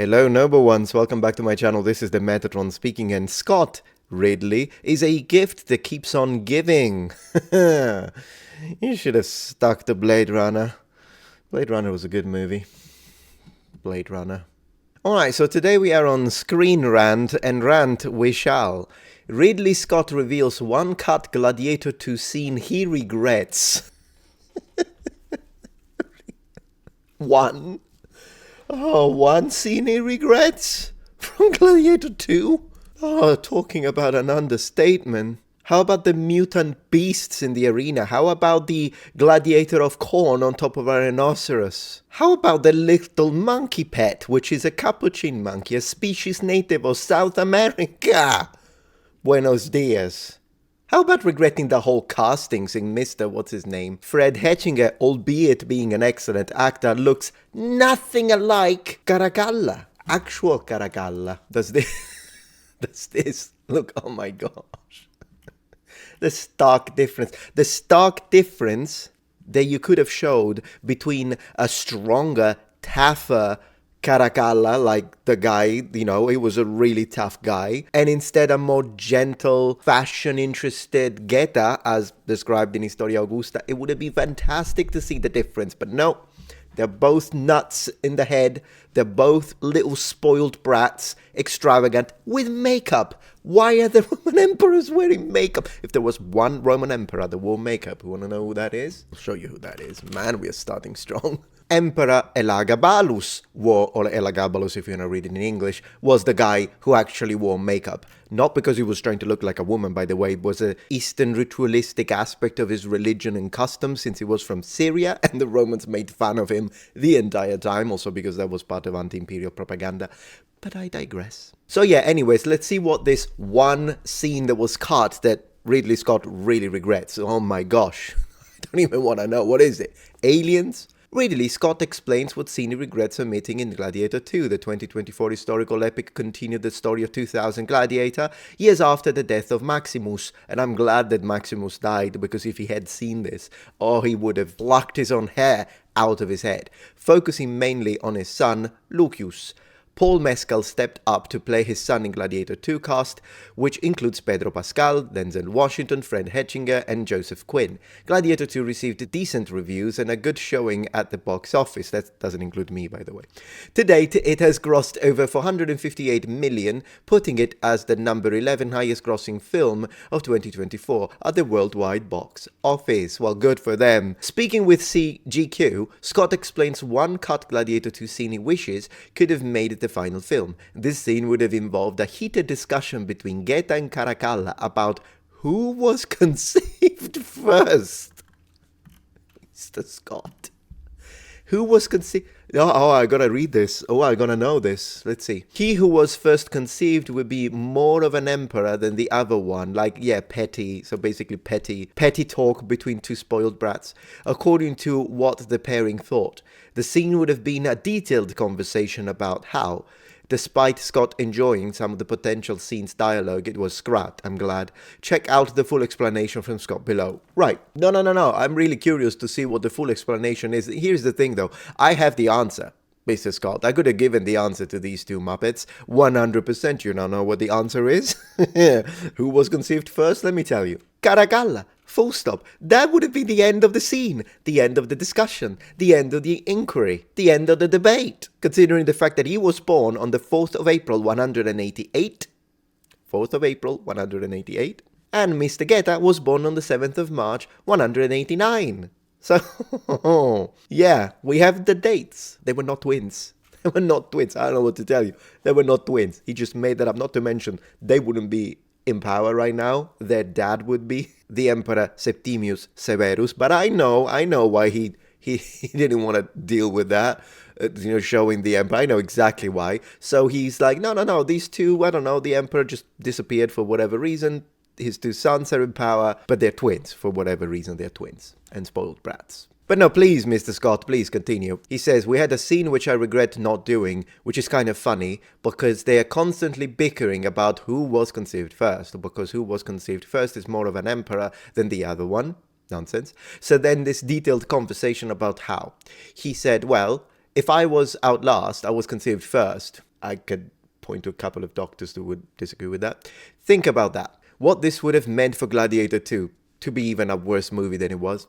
Hello, noble ones. Welcome back to my channel. This is the Metatron speaking, and Scott Ridley is a gift that keeps on giving. You should have stuck to Blade Runner. Blade Runner was a good movie. Blade Runner. Alright, so today we are on Screen Rant, and rant we shall. Ridley Scott reveals one cut Gladiator 2 scene he regrets. One? Oh, one scene he regrets? From Gladiator 2? Oh, talking about an understatement. How about the mutant beasts in the arena? How about the gladiator of corn on top of a rhinoceros? How about the little monkey pet, which is a capuchin monkey, a species native of South America? Buenos dias. How about regretting the whole castings in Mr. What's-His-Name? Fred Hetchinger, albeit being an excellent actor, looks nothing alike Caracalla. Actual Caracalla. Does this look, oh my gosh. The stark difference that you could have showed between a stronger, tougher Caracalla, like the guy, he was a really tough guy, and instead a more gentle, fashion-interested Geta, as described in Historia Augusta. It would have been fantastic to see the difference, but no. They're both nuts in the head. They're both little spoiled brats, extravagant, with makeup. Why are the Roman emperors wearing makeup? If there was one Roman emperor that wore makeup, you want to know who that is? I'll show you who that is. Man, we are starting strong. Emperor Elagabalus or Elagabalus if you're going to read it in English, was the guy who actually wore makeup. Not because he was trying to look like a woman, by the way. It was an Eastern ritualistic aspect of his religion and custom, since he was from Syria, and the Romans made fun of him the entire time, also because that was part of anti-imperial propaganda. But I digress. So yeah, anyways, let's see what this one scene that was cut that Ridley Scott really regrets. Oh my gosh. I don't even want to know. What is it? Aliens? Ridley Scott explains what scene he regrets omitting in Gladiator 2. The 2024 historical epic continued the story of 2000 Gladiator, years after the death of Maximus, and I'm glad that Maximus died, because if he had seen this, he would have plucked his own hair out of his head. Focusing mainly on his son, Lucius. Paul Mescal stepped up to play his son in Gladiator 2 cast, which includes Pedro Pascal, Denzel Washington, Fred Hetchinger, and Joseph Quinn. Gladiator 2 received decent reviews and a good showing at the box office. That doesn't include me, by the way. To date, it has grossed over $458 million, putting it as the number 11 highest grossing film of 2024 at the worldwide box office. Well, good for them. Speaking with GQ, Scott explains one cut Gladiator 2 scene he wishes could have made the final film. This scene would have involved a heated discussion between Geta and Caracalla about who was conceived first. Mr. Scott. Who was conceived? Oh, I gotta read this. Oh, I gotta know this. Let's see. He who was first conceived would be more of an emperor than the other one. Like, yeah, petty. So basically petty talk between two spoiled brats. According to what the pairing thought, the scene would have been a detailed conversation about how, despite Scott enjoying some of the potential scene's dialogue, it was scrapped. I'm glad. Check out the full explanation from Scott below. Right. No. I'm really curious to see what the full explanation is. Here's the thing, though. I have the answer, Mr. Scott. I could have given the answer to these two Muppets. 100%. You now know what the answer is? Who was conceived first? Let me tell you. Caracalla. Full stop. That would have been the end of the scene, the end of the discussion, the end of the inquiry, the end of the debate, considering the fact that he was born on the 4th of April 188, 4th of April 188, and Mr. Geta was born on the 7th of March 189. So, yeah, we have the dates. They were not twins. They were not twins. I don't know what to tell you. They were not twins. He just made that up, not to mention they wouldn't be in power right now. Their dad would be the Emperor Septimius Severus, but I know why he didn't want to deal with that, showing the Emperor. I know exactly why. So he's like, no, these two, I don't know, the Emperor just disappeared for whatever reason. His two sons are in power, but they're twins. For whatever reason, they're twins and spoiled brats. But no, please, Mr. Scott, please continue. He says, we had a scene which I regret not doing, which is kind of funny, because they are constantly bickering about who was conceived first, because who was conceived first is more of an emperor than the other one. Nonsense. So then this detailed conversation about how. He said, well, if I was out last, I was conceived first. I could point to a couple of doctors who would disagree with that. Think about that. What this would have meant for Gladiator 2 to be even a worse movie than it was.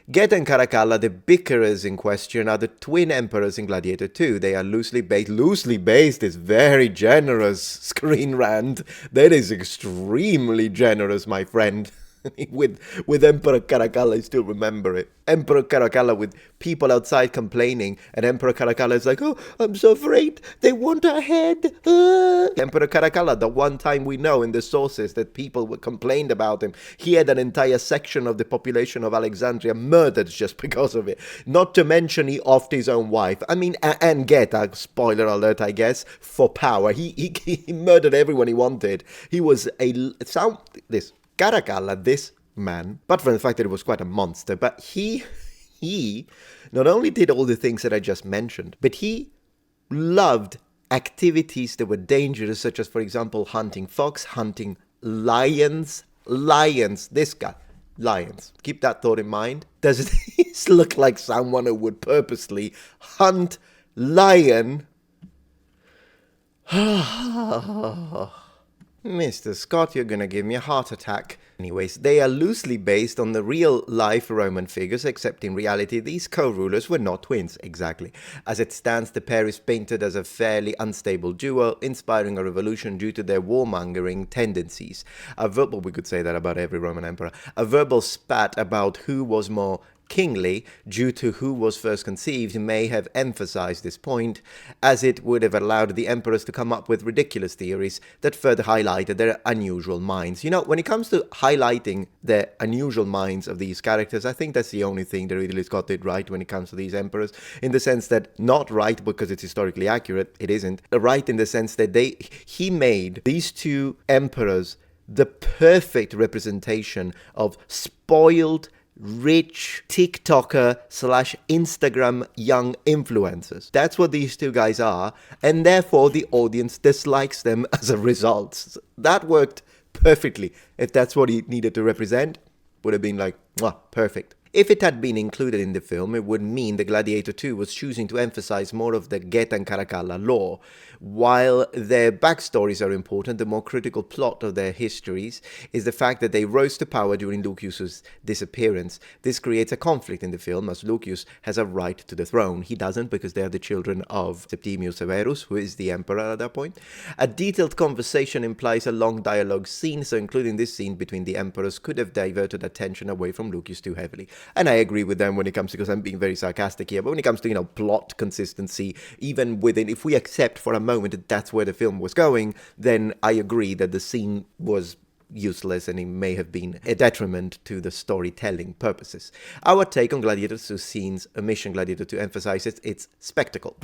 Geta and Caracalla, the bickerers in question, are the twin emperors in Gladiator 2. They are loosely based is very generous, Screen Rant. That is extremely generous, my friend. with Emperor Caracalla, I still remember it. Emperor Caracalla with people outside complaining, and Emperor Caracalla is like, oh, I'm so afraid, they want our head. Emperor Caracalla, the one time we know in the sources that people were complained about him, he had an entire section of the population of Alexandria murdered just because of it. Not to mention he offed his own wife. I mean, and Geta, spoiler alert, I guess, for power. He murdered everyone he wanted. He was Caracalla, this man, apart from the fact that he was quite a monster, but he not only did all the things that I just mentioned, but he loved activities that were dangerous, such as, for example, hunting fox, hunting lions, this guy, lions. Keep that thought in mind. Does this look like someone who would purposely hunt lion? Mr. Scott, you're gonna give me a heart attack. Anyways, they are loosely based on the real-life Roman figures, except in reality these co-rulers were not twins, exactly. As it stands, the pair is painted as a fairly unstable duo, inspiring a revolution due to their warmongering tendencies. We could say that about every Roman emperor. A verbal spat about who was more kingly, due to who was first conceived, may have emphasized this point, as it would have allowed the emperors to come up with ridiculous theories that further highlighted their unusual minds. You know, when it comes to highlighting the unusual minds of these characters, I think that's the only thing that Ridley Scott did right when it comes to these emperors, in the sense that, not right because it's historically accurate, it isn't, right in the sense that he made these two emperors the perfect representation of spoiled, rich TikToker / Instagram young influencers. That's what these two guys are, and therefore the audience dislikes them as a result. That worked perfectly. If that's what he needed to represent, would have been like, mwah, perfect. If it had been included in the film, it would mean the Gladiator 2 was choosing to emphasize more of the Geta and Caracalla lore. While their backstories are important, the more critical plot of their histories is the fact that they rose to power during Lucius's disappearance. This creates a conflict in the film, as Lucius has a right to the throne. He doesn't, because they are the children of Septimius Severus, who is the emperor at that point. A detailed conversation implies a long dialogue scene, so including this scene between the emperors could have diverted attention away from Lucius too heavily. And I agree with them when it comes to, because I'm being very sarcastic here, but when it comes to, plot consistency, even within, if we accept for a moment that that's where the film was going, then I agree that the scene was useless and it may have been a detriment to the storytelling purposes. Our take on Gladiator 2 scenes Mission Gladiator 2 emphasizes its spectacle.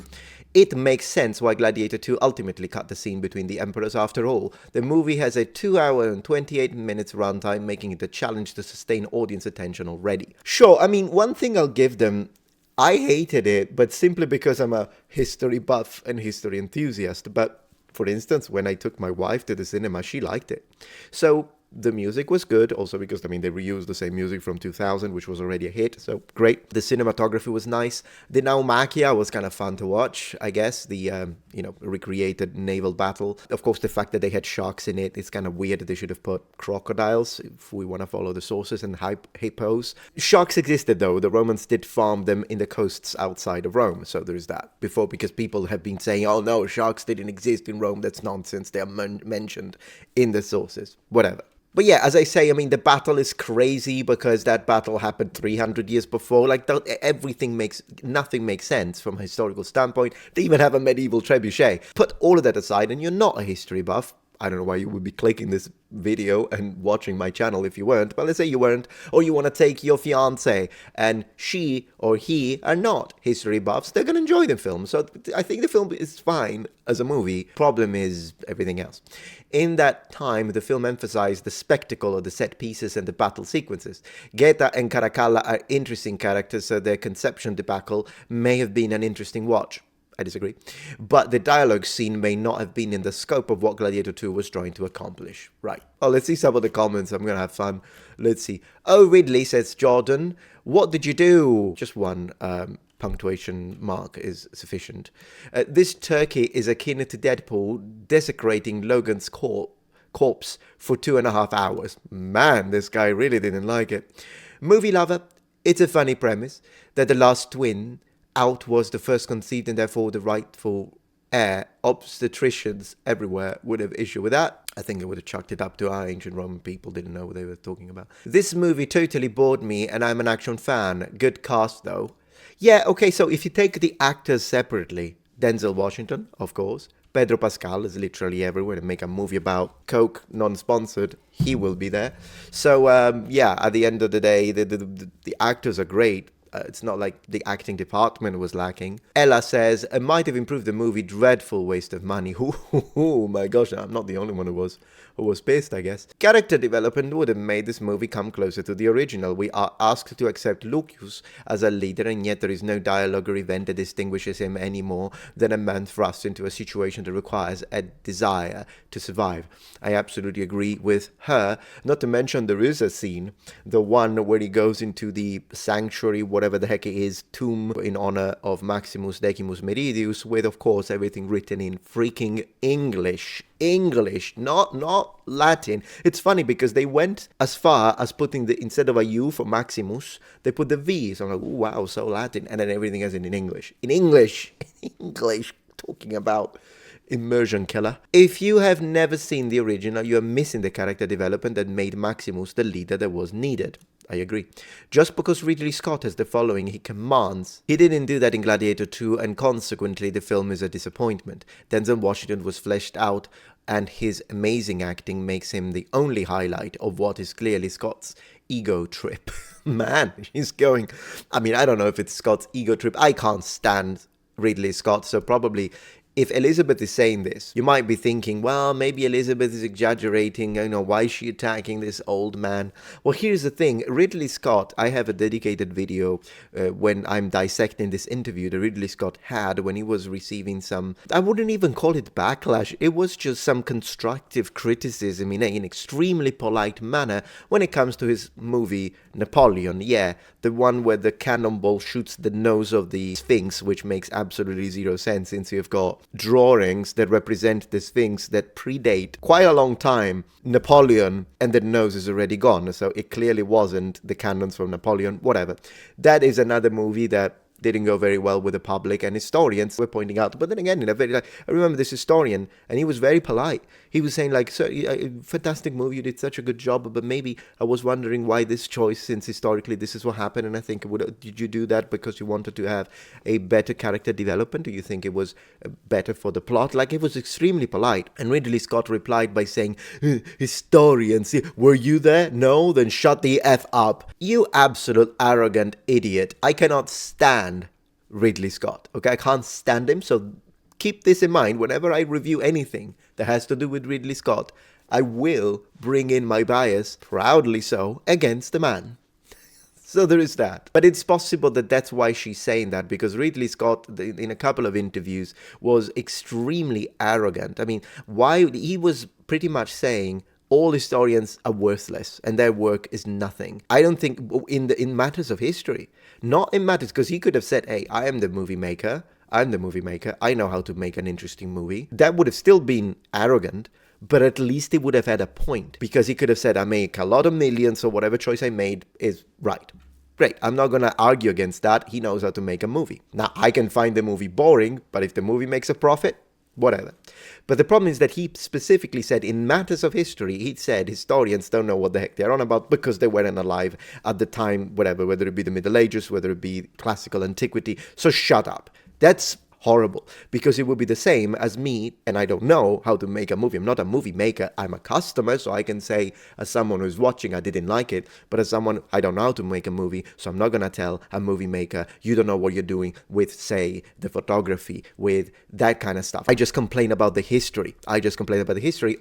It makes sense why Gladiator 2 ultimately cut the scene between the emperors. After all, the movie has a 2 hour and 28 minutes runtime, making it a challenge to sustain audience attention already. Sure, I mean, one thing I'll give them, I hated it, but simply because I'm a history buff and history enthusiast. But for instance, when I took my wife to the cinema, she liked it. So the music was good, also because, they reused the same music from 2000, which was already a hit, so great. The cinematography was nice. The Naumachia was kind of fun to watch, I guess. The, recreated naval battle. Of course, the fact that they had sharks in it, it's kind of weird that they should have put crocodiles, if we want to follow the sources, and hippos. Sharks existed, though. The Romans did farm them in the coasts outside of Rome, so there's that. Before, because people have been saying, oh no, sharks didn't exist in Rome, that's nonsense, they are mentioned in the sources. Whatever. But yeah, as I say, the battle is crazy because that battle happened 300 years before. Nothing makes sense from a historical standpoint. They even have a medieval trebuchet. Put all of that aside and you're not a history buff. I don't know why you would be clicking this video and watching my channel if you weren't, but let's say you weren't, or you want to take your fiance and she or he are not history buffs, they're going to enjoy the film. So I think the film is fine as a movie. Problem is everything else. In that time, the film emphasized the spectacle of the set pieces and the battle sequences. Geta and Caracalla are interesting characters, so their conception debacle may have been an interesting watch. I disagree. But the dialogue scene may not have been in the scope of what Gladiator 2 was trying to accomplish. Right. Oh, let's see some of the comments. I'm going to have fun. Let's see. Oh, Ridley, says Jordan. What did you do? Just one punctuation mark is sufficient. This turkey is akin to Deadpool desecrating Logan's corpse for 2.5 hours. Man, this guy really didn't like it. Movie lover, it's a funny premise that the last twin out was the first conceived and therefore the rightful heir. Obstetricians everywhere would have issue with that. I think they would have chucked it up to our ancient Roman people, didn't know what they were talking about. This movie totally bored me and I'm an action fan. Good cast though. Yeah, okay, so if you take the actors separately, Denzel Washington, of course. Pedro Pascal is literally everywhere. To make a movie about Coke, non-sponsored, he will be there. So, yeah, at the end of the day, the actors are great. It's not like the acting department was lacking. Ella says, it might have improved the movie. Dreadful waste of money. Oh my gosh, I'm not the only one who was pissed, I guess. Character development would have made this movie come closer to the original. We are asked to accept Lucius as a leader, and yet there is no dialogue or event that distinguishes him any more than a man thrust into a situation that requires a desire to survive. I absolutely agree with her. Not to mention there is a scene, the one where he goes into the sanctuary, whatever the heck it is, tomb in honor of Maximus Decimus Meridius, with of course everything written in freaking English, not Latin. It's funny because they went as far as putting instead of a U for Maximus, they put the V. So I'm like, ooh, wow, so Latin, and then everything is in English, talking about immersion killer. If you have never seen the original, you are missing the character development that made Maximus the leader that was needed. I agree. Just because Ridley Scott has the following he commands, he didn't do that in Gladiator 2, and consequently the film is a disappointment. Denzel Washington was fleshed out, and his amazing acting makes him the only highlight of what is clearly Scott's ego trip. Man, he's going... I mean, I don't know if it's Scott's ego trip. I can't stand Ridley Scott, so probably... If Elizabeth is saying this, you might be thinking, well, maybe Elizabeth is exaggerating, why is she attacking this old man? Well, here's the thing, Ridley Scott, I have a dedicated video when I'm dissecting this interview that Ridley Scott had when he was receiving some, I wouldn't even call it backlash, it was just some constructive criticism in an extremely polite manner when it comes to his movie Napoleon. Yeah, the one where the cannonball shoots the nose of the Sphinx, which makes absolutely zero sense since you've got drawings that represent the Sphinx that predate quite a long time Napoleon, and the nose is already gone, so it clearly wasn't the cannons from Napoleon. Whatever, that is another movie that didn't go very well with the public, and historians were pointing out. But then again, in a very, I remember this historian, and he was very polite. He was saying like, "Sir, fantastic movie, you did such a good job, but maybe I was wondering why this choice, since historically this is what happened, and I think did you do that because you wanted to have a better character development? Do you think it was better for the plot?" Like, it was extremely polite. And Ridley Scott replied by saying, "Historians, were you there? No? Then shut the F up. You absolute arrogant idiot. I cannot stand Ridley Scott. Okay, I can't stand him, so keep this in mind. Whenever I review anything that has to do with Ridley Scott, I will bring in my bias, proudly so, against the man." So there is that. But it's possible that that's why she's saying that, because Ridley Scott, in a couple of interviews, was extremely arrogant. I mean, why he was pretty much saying all historians are worthless and their work is nothing. I don't think in matters of history, not in matters, because he could have said, hey, I'm the movie maker, I know how to make an interesting movie. That would have still been arrogant, but at least he would have had a point, because he could have said, I make a lot of millions, so whatever choice I made is right. Great, I'm not going to argue against that. He knows how to make a movie. Now, I can find the movie boring, but if the movie makes a profit, whatever. But the problem is that he specifically said in matters of history, he said historians don't know what the heck they're on about because they weren't alive at the time, whatever, whether it be the Middle Ages, whether it be classical antiquity. So shut up. That's horrible, because it would be the same as me, and I don't know how to make a movie. I'm not a movie maker. I'm a customer, so I can say, as someone who's watching, I didn't like it, but as someone, I don't know how to make a movie, so I'm not going to tell a movie maker, you don't know what you're doing with, say, the photography, with that kind of stuff. I just complain about the history.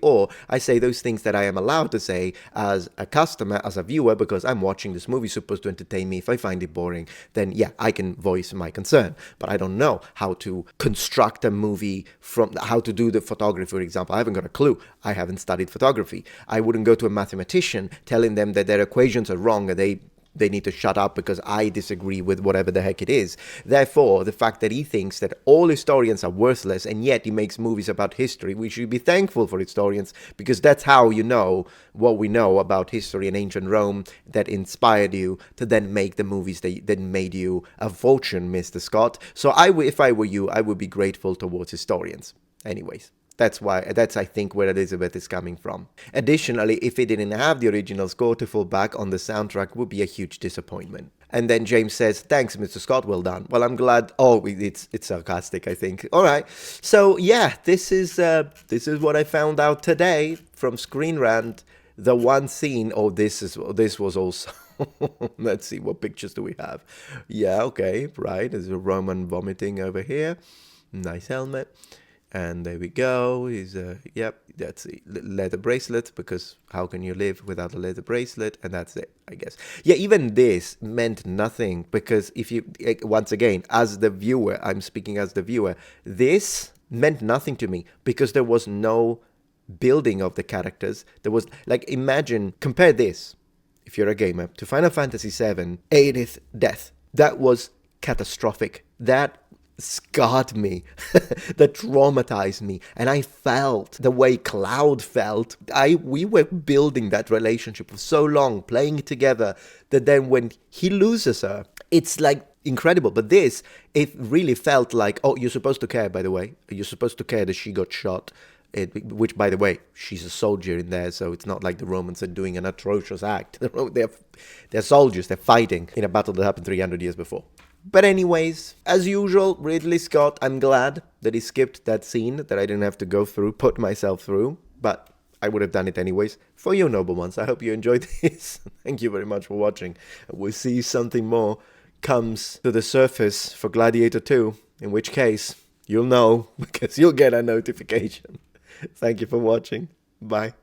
Or I say those things that I am allowed to say as a customer, as a viewer, because I'm watching this movie, supposed to entertain me. If I find it boring, then yeah, I can voice my concern, but I don't know how to construct a movie, from how to do the photography, for example. I haven't got a clue. I haven't studied photography. I wouldn't go to a mathematician telling them that their equations are wrong and they they need to shut up because I disagree with whatever the heck it is. Therefore, the fact that he thinks that all historians are worthless and yet he makes movies about history, we should be thankful for historians, because that's how you know what we know about history and ancient Rome that inspired you to then make the movies that made you a fortune, Mr. Scott. So if I were you, I would be grateful towards historians. Anyways. That's I think where Elizabeth is coming from. Additionally, if it didn't have the original score to fall back on, the soundtrack would be a huge disappointment. And then James says, thanks, Mr. Scott, well done. Well, I'm glad. Oh, it's sarcastic, I think. All right. So, yeah, this is what I found out today from Screen Rant. The one scene, this was also... Let's see, what pictures do we have? Yeah, okay, right. There's a Roman vomiting over here. Nice helmet. And there we go. Yep, that's the leather bracelet, because how can you live without a leather bracelet? And that's it, I guess. Yeah, even this meant nothing, because if you, once again, as the viewer, I'm speaking as the viewer, this meant nothing to me because there was no building of the characters. There was, like, compare this, if you're a gamer, to Final Fantasy VII, Aerith's death. That was catastrophic. That scarred me, that traumatized me, and I felt the way Cloud felt. We were building that relationship for so long, playing it together, that then when he loses her, it's like incredible. But this, it really felt like, oh, you're supposed to care, by the way. You're supposed to care that she got shot. Which, by the way, she's a soldier in there, so it's not like the Romans are doing an atrocious act. They're soldiers, they're fighting in a battle that happened 300 years before. But anyways, as usual, Ridley Scott, I'm glad that he skipped that scene that I didn't have to go through, put myself through, but I would have done it anyways. For you noble ones, I hope you enjoyed this. Thank you very much for watching. We'll see if something more comes to the surface for Gladiator 2, in which case, you'll know, because you'll get a notification. Thank you for watching. Bye.